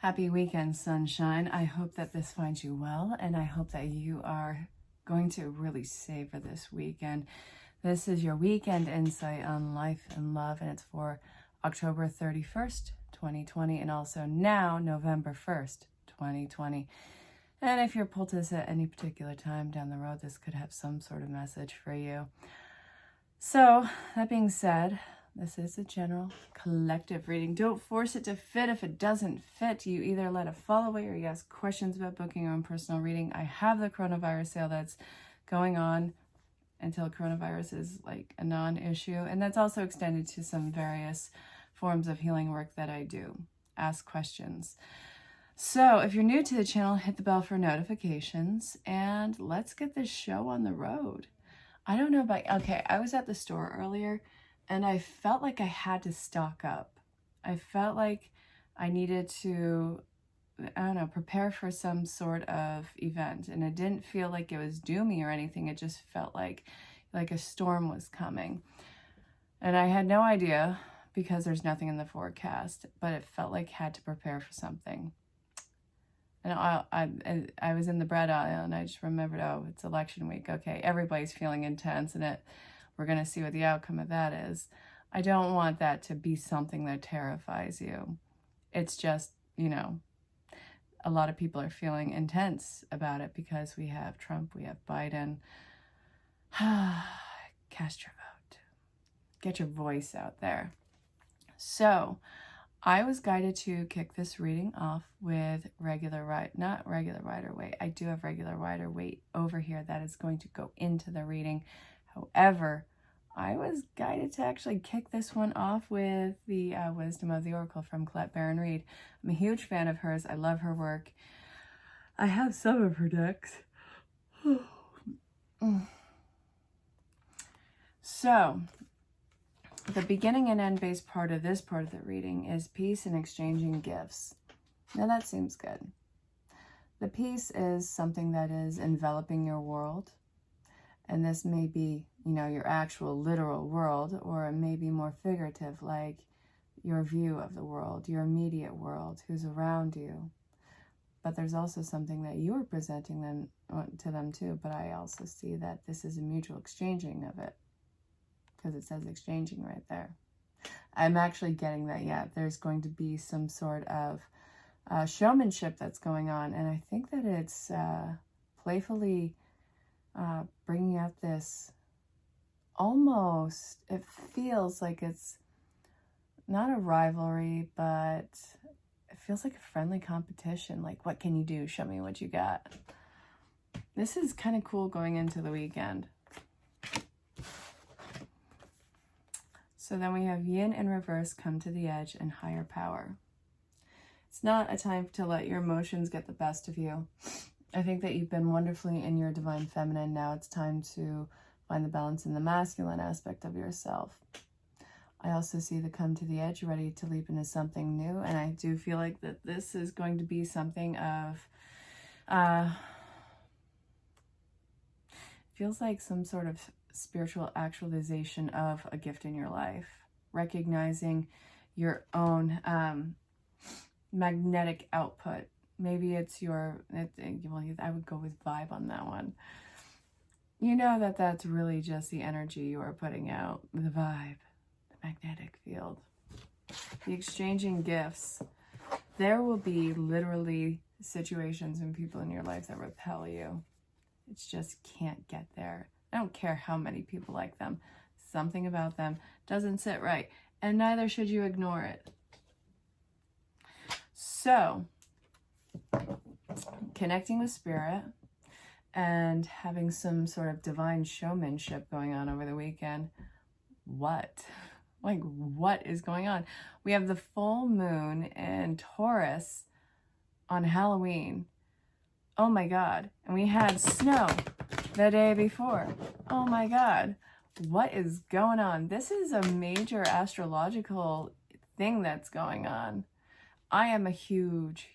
Happy weekend, sunshine. I hope that this finds you well, and I hope that you are going to really savor this weekend. This is your weekend insight on life and love, and it's for October 31st, 2020, and also now November 1st, 2020. And if you're pulled to this at any particular time down the road, this could have some sort of message for you. So, that being said, this is a general collective reading. Don't force it to fit. If it doesn't fit, you either let it fall away or you ask questions about booking your own personal reading. I have the coronavirus sale that's going on until coronavirus is like a non-issue. And that's also extended to some various forms of healing work that I do. Ask questions. So if you're new to the channel, hit the bell for notifications and let's get this show on the road. I don't know about, okay, I was at the store earlier and I felt like I had to stock up. I felt like I needed to, I don't know, prepare for some sort of event. And it didn't feel like it was doomy or anything. It just felt like a storm was coming. And I had no idea because there's nothing in the forecast, but it felt like I had to prepare for something. And I was in the bread aisle and I just remembered, oh, it's election week. Okay, everybody's feeling intense and we're going to see what the outcome of that is. I don't want that to be something that terrifies you. It's just, you know, a lot of people are feeling intense about it because we have Trump, we have Biden. Cast your vote. Get your voice out there. So, I was guided to kick this reading off with not regular rider weight. I do have regular rider weight over here that is going to go into the reading. However, I was guided to actually kick this one off with the Wisdom of the Oracle from Colette Baron Reid. I'm a huge fan of hers. I love her work. I have some of her decks. So, the beginning and end based part of this part of the reading is peace and exchanging gifts. Now that seems good. The peace is something that is enveloping your world. And this may be, you know, your actual literal world, or it may be more figurative, like your view of the world, your immediate world, who's around you. But there's also something that you are presenting to them too. But I also see that this is a mutual exchanging of it, because it says exchanging right there. I'm actually getting that, yeah, there's going to be some sort of showmanship that's going on. And I think that it's playfully bringing out this almost, it feels like it's not a rivalry, but it feels like a friendly competition. Like, what can you do? Show me what you got. This is kind of cool going into the weekend. So then we have yin in reverse, come to the edge, and higher power. It's not a time to let your emotions get the best of you. I think that you've been wonderfully in your divine feminine. Now it's time to find the balance in the masculine aspect of yourself. I also see the come to the edge, ready to leap into something new. And I do feel like that this is going to be something of, feels like some sort of spiritual actualization of a gift in your life. Recognizing your own magnetic output. Maybe it's well, I would go with vibe on that one. You know that that's really just the energy you are putting out, the vibe, the magnetic field. The exchanging gifts. There will be literally situations and people in your life that repel you. It just can't get there. I don't care how many people like them. Something about them doesn't sit right, and neither should you ignore it. So, connecting with spirit and having some sort of divine showmanship going on over the weekend. What? Like, what is going on? We have the full moon in Taurus on Halloween. Oh my God. And we had snow the day before. Oh my God. What is going on? This is a major astrological thing that's going on. I am a huge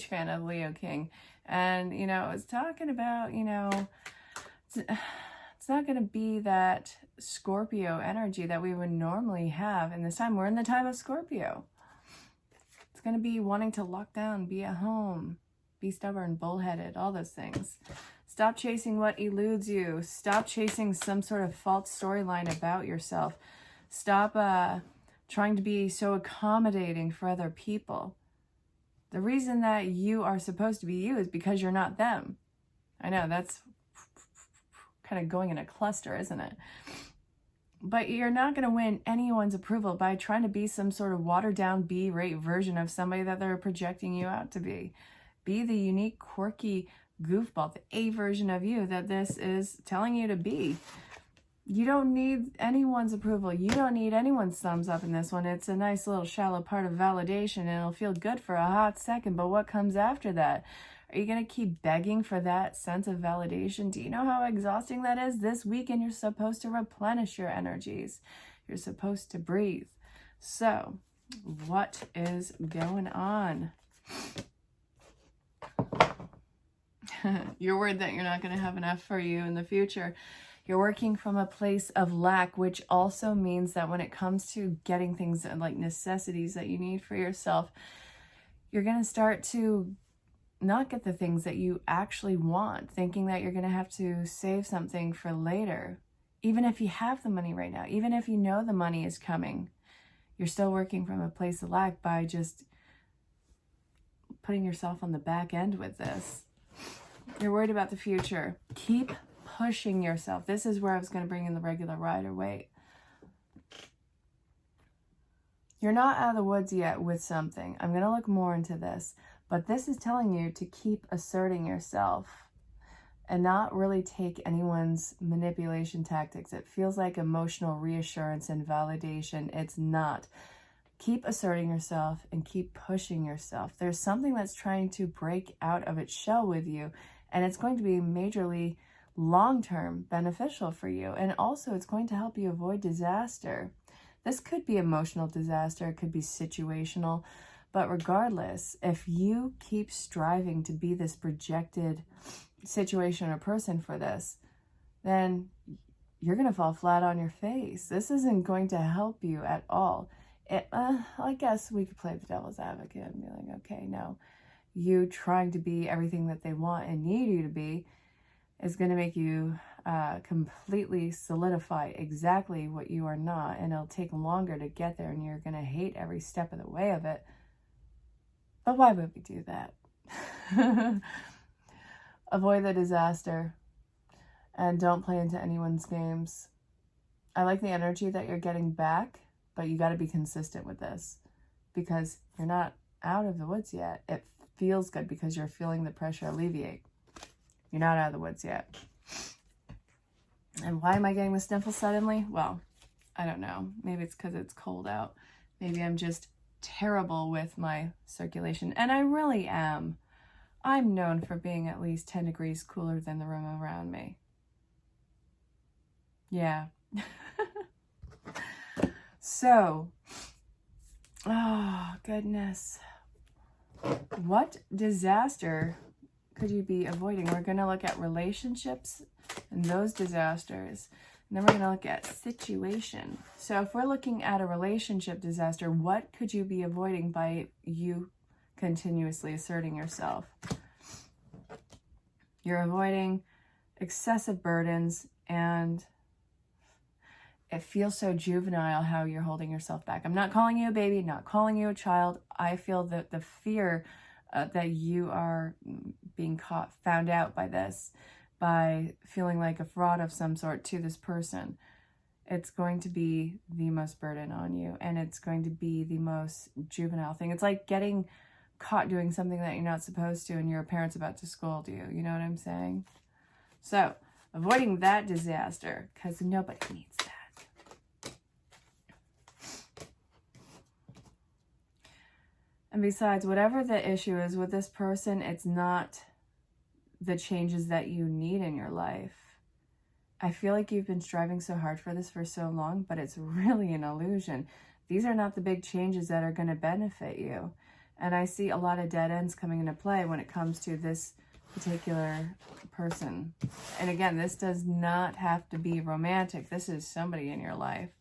fan of Leo King. And, you know, I was talking about, you know, it's not going to be that Scorpio energy that we would normally have in this time. We're in the time of Scorpio. going to be wanting to lock down, be at home, be stubborn, bullheaded, all those things. Stop chasing what eludes you. Stop chasing some sort of false storyline about yourself. Stop trying to be so accommodating for other people. The reason that you are supposed to be you is because you're not them. I know, that's kind of going in a cluster, isn't it? But you're not going to win anyone's approval by trying to be some sort of watered-down B-rate version of somebody that they're projecting you out to be. Be the unique, quirky goofball, the A version of you that this is telling you to be. You don't need anyone's approval. You don't need anyone's thumbs up in this one. It's a nice little shallow part of validation, and it'll feel good for a hot second, but what comes after that? Are you going to keep begging for that sense of validation? Do you know how exhausting that is? This weekend, you're supposed to replenish your energies. You're supposed to breathe. So, what is going on? You're worried that you're not going to have enough for you in the future. You're working from a place of lack, which also means that when it comes to getting things like necessities that you need for yourself, you're going to start to not get the things that you actually want, thinking that you're going to have to save something for later. Even if you have the money right now, even if you know the money is coming, you're still working from a place of lack by just putting yourself on the back end with this. You're worried about the future. Keep pushing yourself. This is where I was going to bring in the regular rider weight. You're not out of the woods yet with something. I'm going to look more into this. But this is telling you to keep asserting yourself and not really take anyone's manipulation tactics. It feels like emotional reassurance and validation. It's not. Keep asserting yourself and keep pushing yourself. There's something that's trying to break out of its shell with you, and it's going to be majorly long-term beneficial for you. And also, it's going to help you avoid disaster. This could be emotional disaster. It could be situational. But regardless, if you keep striving to be this projected situation or person for this, then you're going to fall flat on your face. This isn't going to help you at all. I guess we could play the devil's advocate and be like, okay, no, you trying to be everything that they want and need you to be is going to make you completely solidify exactly what you are not. And it'll take longer to get there, and you're going to hate every step of the way of it. But why would we do that? Avoid the disaster and don't play into anyone's games. I like the energy that you're getting back, but you got to be consistent with this because you're not out of the woods yet. It feels good because you're feeling the pressure alleviate. You're not out of the woods yet. And why am I getting the sniffle suddenly? Well, I don't know. Maybe it's because it's cold out. Maybe I'm just terrible with my circulation, and I really am. I'm known for being at least 10 degrees cooler than the room around me. Yeah. So, oh goodness, what disaster could you be avoiding? We're going to look at relationships and those disasters. And then we're going to look at situation. So if we're looking at a relationship disaster, what could you be avoiding by you continuously asserting yourself? You're avoiding excessive burdens, and it feels so juvenile how you're holding yourself back. I'm not calling you a baby, not calling you a child. I feel that the fear that you are being found out by this, by feeling like a fraud of some sort to this person, it's going to be the most burden on you, and it's going to be the most juvenile thing. It's like getting caught doing something that you're not supposed to and your parents about to scold you. You know what I'm saying? So, avoiding that disaster, because nobody needs that. And besides, whatever the issue is with this person, it's not the changes that you need in your life. I feel like you've been striving so hard for this for so long, but it's really an illusion. These are not the big changes that are going to benefit you. And I see a lot of dead ends coming into play when it comes to this particular person. And again, this does not have to be romantic. This is somebody in your life.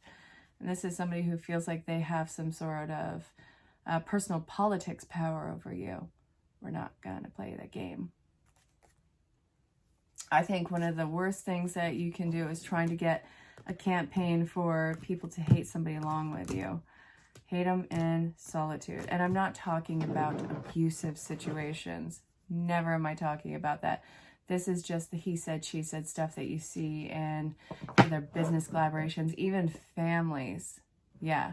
And this is somebody who feels like they have some sort of personal politics power over you. We're not going to play that game. I think one of the worst things that you can do is trying to get a campaign for people to hate somebody along with you. Hate them in solitude. And I'm not talking about abusive situations. Never am I talking about that. This is just the he said, she said stuff that you see in either business collaborations, even families. Yeah.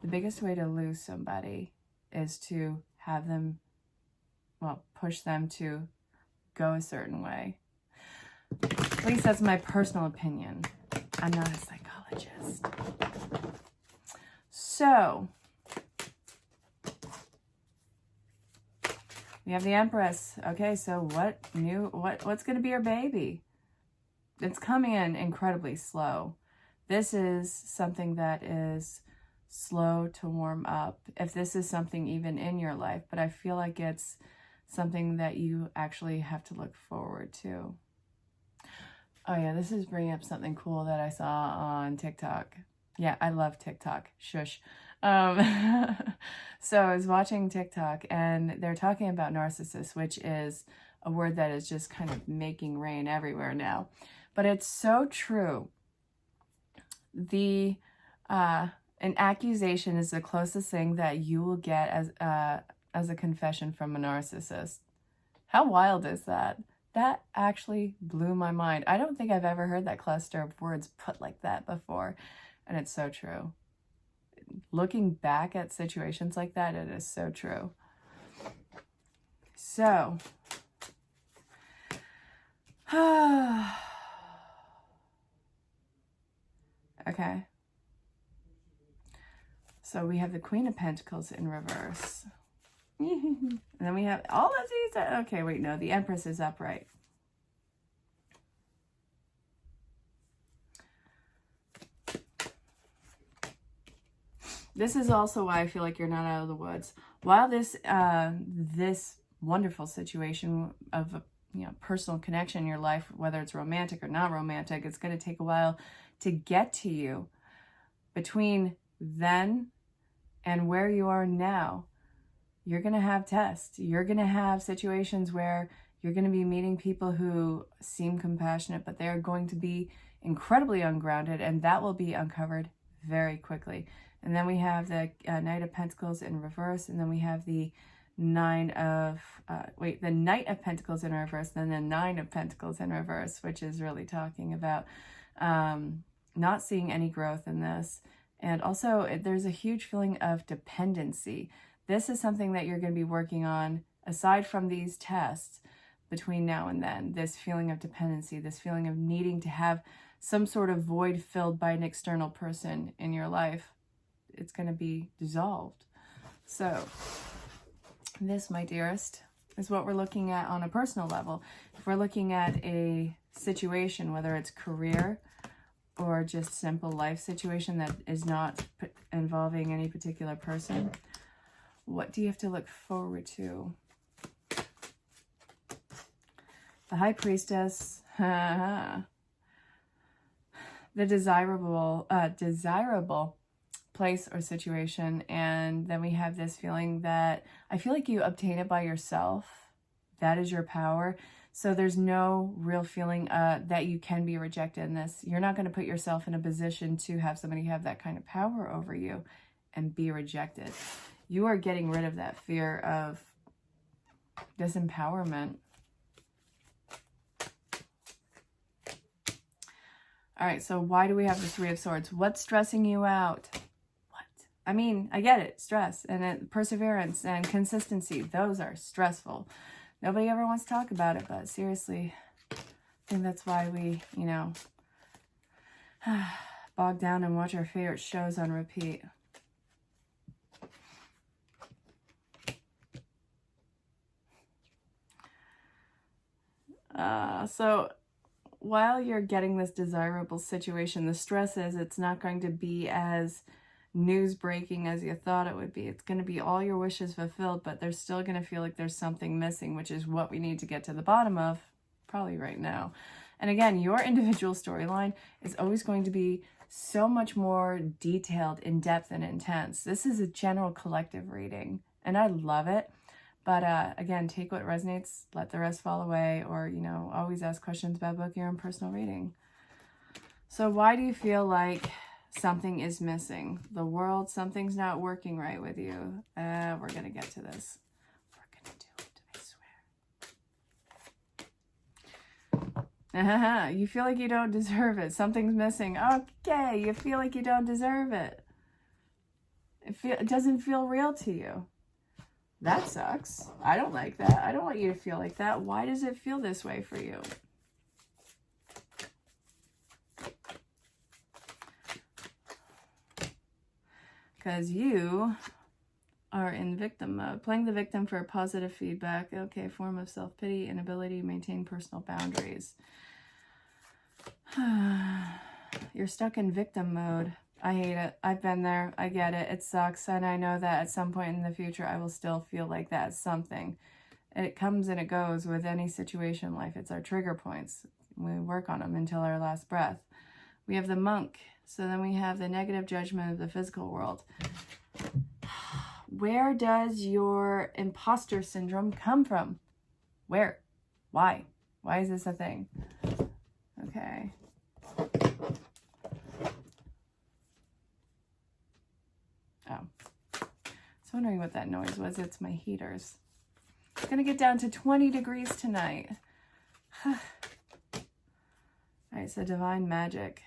The biggest way to lose somebody is to have them, well, push them to go a certain way. At least that's my personal opinion. I'm not a psychologist. So, we have the Empress. Okay, so what's going to be our baby? It's coming in incredibly slow. This is something that is slow to warm up. If this is something even in your life, but I feel like it's something that you actually have to look forward to. Oh yeah, this is bringing up something cool that I saw on TikTok. Yeah, I love TikTok. Shush. So I was watching TikTok and they're talking about narcissists, which is a word that is just kind of making rain everywhere now. But it's so true. An accusation is the closest thing that you will get as a confession from a narcissist. How wild is that? That actually blew my mind. I don't think I've ever heard that cluster of words put like that before. And it's so true. Looking back at situations like that, it is so true. So, okay. So we have the Queen of Pentacles in reverse. And then we have all of these. Okay, wait, no, the Empress is upright. This is also why I feel like you're not out of the woods. While this wonderful situation of a personal connection in your life, whether it's romantic or not romantic, it's going to take a while to get to you. Between then and where you are now, you're going to have tests. You're going to have situations where you're going to be meeting people who seem compassionate, but they're going to be incredibly ungrounded, and that will be uncovered very quickly. And then we have the Knight of Pentacles in reverse, and then we have the the Knight of Pentacles in reverse, then the Nine of Pentacles in reverse, which is really talking about not seeing any growth in this. And also, there's a huge feeling of dependency. This is something that you're going to be working on, aside from these tests, between now and then. This feeling of dependency, this feeling of needing to have some sort of void filled by an external person in your life. It's going to be dissolved. So this, my dearest, is what we're looking at on a personal level. If we're looking at a situation, whether it's career or just simple life situation that is not involving any particular person, what do you have to look forward to? The High Priestess, the desirable place or situation. And then we have this feeling that I feel like you obtain it by yourself. That is your power. So there's no real feeling that you can be rejected in this. You're not going to put yourself in a position to have somebody have that kind of power over you and be rejected. You are getting rid of that fear of disempowerment. All right, so why do we have the Three of Swords? What's stressing you out? What? I mean, I get it, stress and perseverance and consistency. Those are stressful. Nobody ever wants to talk about it, but seriously, I think that's why we, bog down and watch our favorite shows on repeat. So while you're getting this desirable situation, the stress is it's not going to be as news breaking as you thought it would be. It's going to be all your wishes fulfilled, but they're still going to feel like there's something missing, which is what we need to get to the bottom of probably right now. And again, your individual storyline is always going to be so much more detailed, in-depth, and intense. This is a general collective reading, and I love it. But again, take what resonates, let the rest fall away, or, you know, always ask questions about booking your own personal reading. So why do you feel like something is missing? The world, something's not working right with you. We're going to get to this. We're going to do it, I swear. You feel like you don't deserve it. Something's missing. Okay, you feel like you don't deserve it. It doesn't feel real to you. That sucks. I don't like that. I don't want you to feel like that. Why does it feel this way for you? Because you are in victim mode. Playing the victim for positive feedback. Okay, form of self-pity, inability to maintain personal boundaries. You're stuck in victim mode. I hate it. I've been there. I get it. It sucks. And I know that at some point in the future, I will still feel like that. Something. It comes and it goes with any situation in life. It's our trigger points. We work on them until our last breath. We have the monk. So then we have the negative judgment of the physical world. Where does your imposter syndrome come from? Where? Why? Why is this a thing? Okay. Oh. I was wondering what that noise was. It's my heaters. It's going to get down to 20 degrees tonight. All right, so divine magic.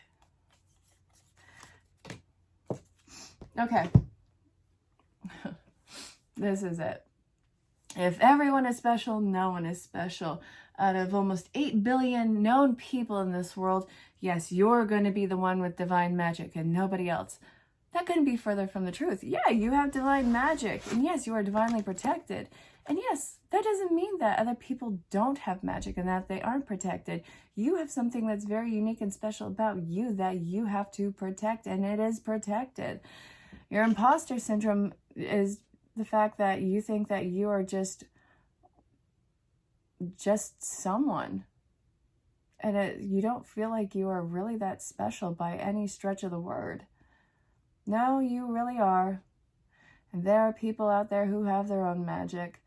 Okay. This is it. If everyone is special, no one is special. Out of almost 8 billion known people in this world, yes, you're going to be the one with divine magic and nobody else. That couldn't be further from the truth. Yeah, you have divine magic. And yes, you are divinely protected. And yes, that doesn't mean that other people don't have magic and that they aren't protected. You have something that's very unique and special about you that you have to protect, and it is protected. Your imposter syndrome is the fact that you think that you are just someone. And you don't feel like you are really that special by any stretch of the word. No, you really are. And there are people out there who have their own magic,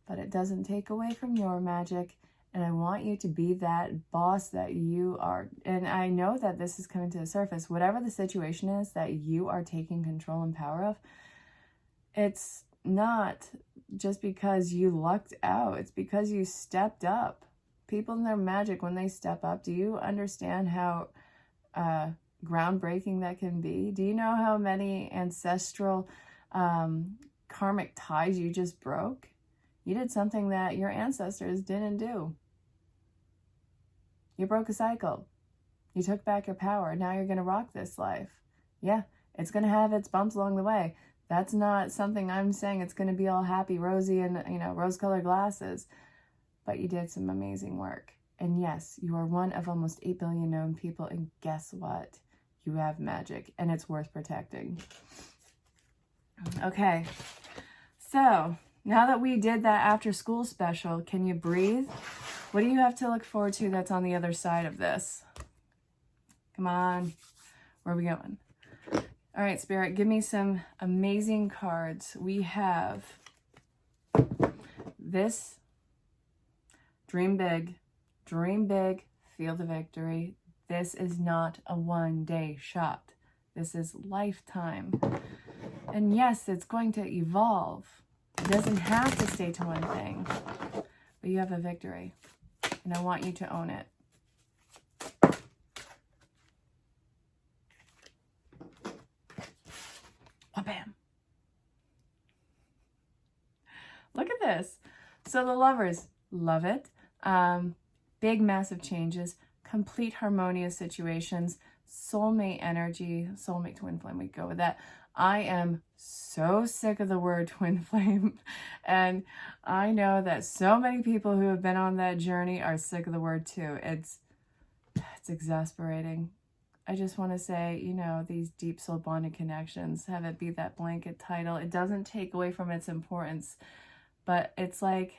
but it doesn't take away from your magic. And I want you to be that boss that you are. And I know that this is coming to the surface. Whatever the situation is that you are taking control and power of, it's not just because you lucked out. It's because you stepped up. People in their magic, when they step up, do you understand how groundbreaking that can be? Do you know how many ancestral karmic ties you just broke? You did something that your ancestors didn't do. You broke a cycle. You took back your power. Now you're going to rock this life. Yeah, it's going to have its bumps along the way. That's not something I'm saying it's going to be all happy, rosy, and, rose-colored glasses. But you did some amazing work. And yes, you are one of almost 8 billion known people. And guess what? You have magic, and it's worth protecting. Okay, so now that we did that after school special, can you breathe? What do you have to look forward to that's on the other side of this? Come on. Where are we going? All right, Spirit, give me some amazing cards. We have this. Dream big, feel the victory. This is not a one-day shot. This is lifetime. And yes, it's going to evolve. It doesn't have to stay to one thing. But you have a victory. And I want you to own it. Oh, bam. Look at this. So the Lovers, love it. Big, massive changes. Complete harmonious situations. Soulmate energy. Soulmate twin flame, we go with that. I am so sick of the word twin flame. And I know that so many people who have been on that journey are sick of the word too. It's exasperating. I just want to say, these deep soul bonded connections, have it be that blanket title. It doesn't take away from its importance, but it's like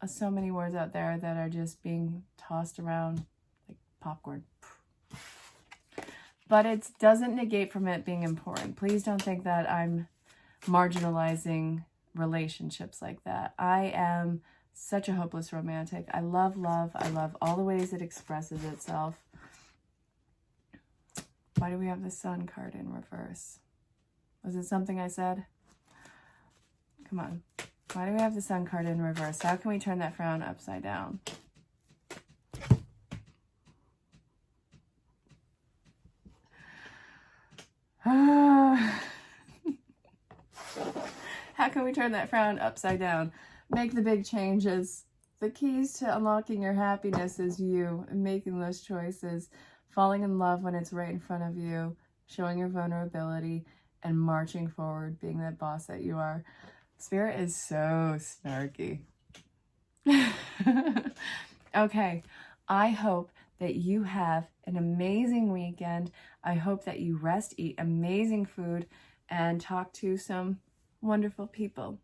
so many words out there that are just being tossed around like popcorn. but it doesn't negate from it being important. Please don't think that I'm marginalizing relationships like that. I am such a hopeless romantic. I love love. I love all the ways it expresses itself. Why do we have the Sun card in reverse? Was it something I said? Come on. Why do we have the Sun card in reverse? How can we turn that frown upside down? How can we turn that frown upside down? Make the big changes. The keys to unlocking your happiness is you and making those choices, falling in love when it's right in front of you, showing your vulnerability, and marching forward, being that boss that you are. Spirit is so snarky. Okay, I hope that you have an amazing weekend. I hope that you rest, eat amazing food, and talk to some wonderful people.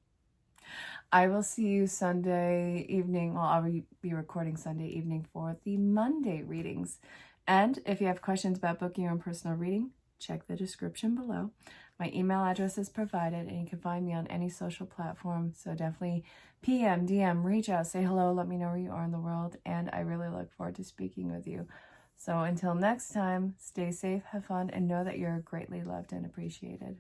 I will see you Sunday evening. Well, I'll be recording Sunday evening for the Monday readings. And if you have questions about booking your own personal reading, check the description below. My email address is provided, and you can find me on any social platform. So definitely PM, DM, reach out, say hello, let me know where you are in the world. And I really look forward to speaking with you. So until next time, stay safe, have fun, and know that you're greatly loved and appreciated.